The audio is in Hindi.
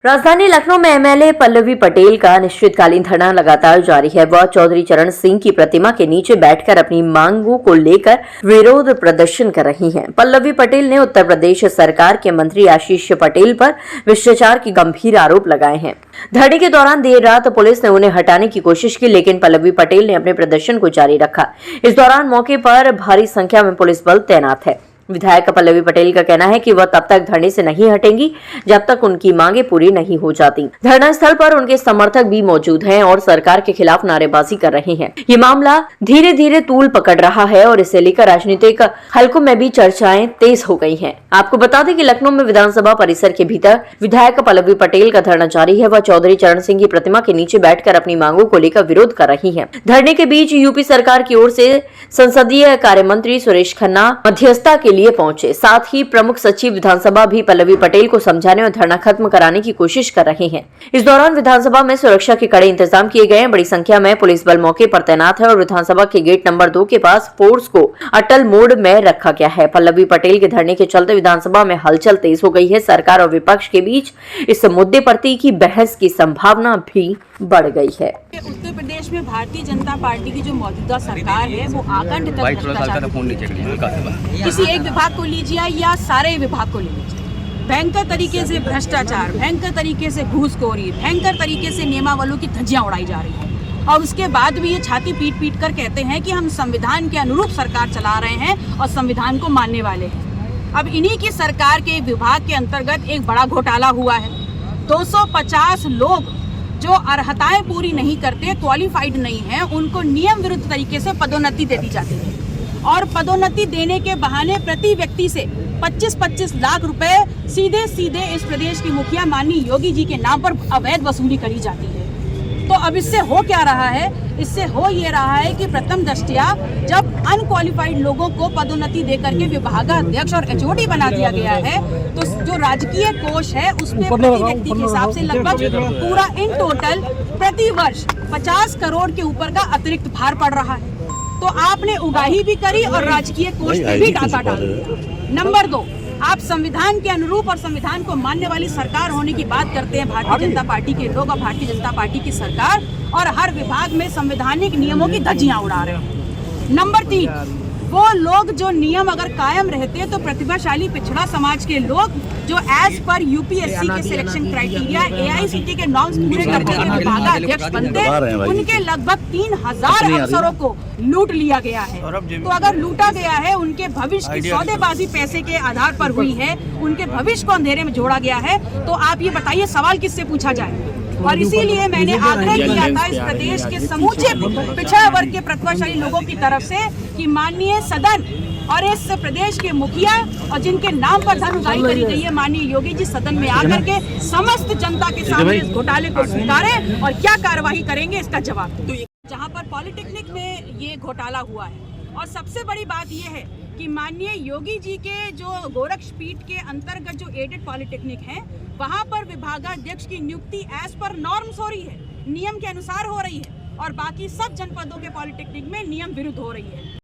राजधानी लखनऊ में एमएलए पल्लवी पटेल का अनिश्चितकालीन धरना लगातार जारी है। वह चौधरी चरण सिंह की प्रतिमा के नीचे बैठकर अपनी मांगों को लेकर विरोध प्रदर्शन कर रही हैं। पल्लवी पटेल ने उत्तर प्रदेश सरकार के मंत्री आशीष पटेल पर भ्रष्टाचार के गंभीर आरोप लगाए हैं। धरने के दौरान देर रात पुलिस ने उन्हें हटाने की कोशिश की, लेकिन पल्लवी पटेल ने अपने प्रदर्शन को जारी रखा। इस दौरान मौके पर भारी संख्या में पुलिस बल तैनात है। विधायक पल्लवी पटेल का कहना है कि वह तब तक धरने से नहीं हटेंगी जब तक उनकी मांगे पूरी नहीं हो जाती। धरना स्थल पर उनके समर्थक भी मौजूद हैं और सरकार के खिलाफ नारेबाजी कर रहे हैं। ये मामला धीरे धीरे तूल पकड़ रहा है और इसे लेकर राजनीतिक हलकों में भी चर्चाएं तेज हो गई हैं। आपको बता दें कि लखनऊ में विधानसभा परिसर के भीतर विधायक पल्लवी पटेल का धरना जारी है। वह चौधरी चरण सिंह की प्रतिमा के नीचे बैठकर अपनी मांगों को लेकर विरोध कर रही है। धरने के बीच यूपी सरकार की ओर से संसदीय कार्य मंत्री सुरेश खन्ना मध्यस्थता के लिए पहुंचे। साथ ही प्रमुख सचिव विधानसभा भी पल्लवी पटेल को समझाने और धरना खत्म कराने की कोशिश कर रहे हैं। इस दौरान विधानसभा में सुरक्षा के कड़े इंतजाम किए गए हैं। बड़ी संख्या में पुलिस बल मौके पर तैनात है और विधानसभा के गेट नंबर 2 के पास फोर्स को अटल मोड में रखा गया है। पल्लवी पटेल के धरने के चलते विधानसभा में हलचल तेज हो गई है। सरकार और विपक्ष के बीच इस मुद्दे पर तीखी बहस की संभावना भी बढ़ गई है। उत्तर प्रदेश में भारतीय जनता पार्टी की जो मौजूदा सरकार है वो आकंठ किसी एक विभाग को लीजिए या सारे विभाग को लीजिए, भयंकर तरीके से भ्रष्टाचार, भयंकर तरीके से घूसखोरी, भयंकर तरीके से नियमावलियों की धज्जियां उड़ाई जा रही है। और उसके बाद भी ये छाती पीट पीट कर कहते हैं कि हम संविधान के अनुरूप सरकार चला रहे हैं और संविधान को मानने वाले हैं। अब इन्हीं की सरकार के विभाग के अंतर्गत एक बड़ा घोटाला हुआ है। 250 लोग जो अर्हताएं पूरी नहीं करते, क्वालिफाइड नहीं है, उनको नियम विरुद्ध तरीके से पदोन्नति दे दी जाती है और पदोन्नति देने के बहाने प्रति व्यक्ति से 25-25 लाख रुपए सीधे सीधे इस प्रदेश की मुखिया माननीय योगी जी के नाम पर अवैध वसूली करी जाती है। तो अब इससे हो क्या रहा है? इससे हो ये रहा है कि प्रथम दृष्टया जब अनक्वालिफाइड लोगों को पदोन्नति देकर के विभागाध्यक्ष और एचओडी बना दिया गया है, तो जो राजकीय कोष है उसमें प्रति व्यक्ति के हिसाब से लगभग पूरा इन टोटल प्रति वर्ष 50 करोड़ के ऊपर का अतिरिक्त भार पड़ रहा है। तो आपने उगाही भी करी और राजकीय कोष में भी डाका डाल दिया। नंबर 2, आप संविधान के अनुरूप और संविधान को मानने वाली सरकार होने की बात करते हैं भारतीय जनता पार्टी के लोग और भारतीय जनता पार्टी की सरकार, और हर विभाग में संवैधानिक नियमों की धज्जियां उड़ा रहे हो। नंबर 3, वो लोग जो नियम अगर कायम रहते तो प्रतिभाशाली पिछड़ा समाज के लोग जो एज पर यूपीएससी के सिलेक्शन क्राइटेरिया, एआईसीटी के नॉर्म्स पूरे करके विभागाध्यक्ष बनते, उनके लगभग 3000 अफसरों को लूट लिया गया है। तो अगर लूटा गया है, उनके भविष्य की सौदेबाजी पैसे के आधार पर हुई है, उनके भविष्य को अंधेरे में जोड़ा गया है, तो आप ये बताइए सवाल किससे पूछा जाए? और इसीलिए मैंने आग्रह किया था इस प्रदेश के समूचे पिछड़ा वर्ग के प्रतिभाशाली लोगों की तरफ से कि माननीय सदन और इस प्रदेश के मुखिया और जिनके नाम पर धन उगाही करी गई है माननीय योगी जी सदन में आकर के समस्त जनता के सामने इस घोटाले को स्वीकारें और क्या कार्यवाही करेंगे इसका जवाब दें। जहाँ पर पॉलिटेक्निक में ये घोटाला हुआ है, और सबसे बड़ी बात ये है कि माननीय योगी जी के जो गोरक्षपीठ के अंतर्गत जो एडेड पॉलिटेक्निक है, वहाँ पर विभागाध्यक्ष की नियुक्ति एज पर नॉर्म्स हो रही है, नियम के अनुसार हो रही है, और बाकी सब जनपदों के पॉलिटेक्निक में नियम विरुद्ध हो रही है।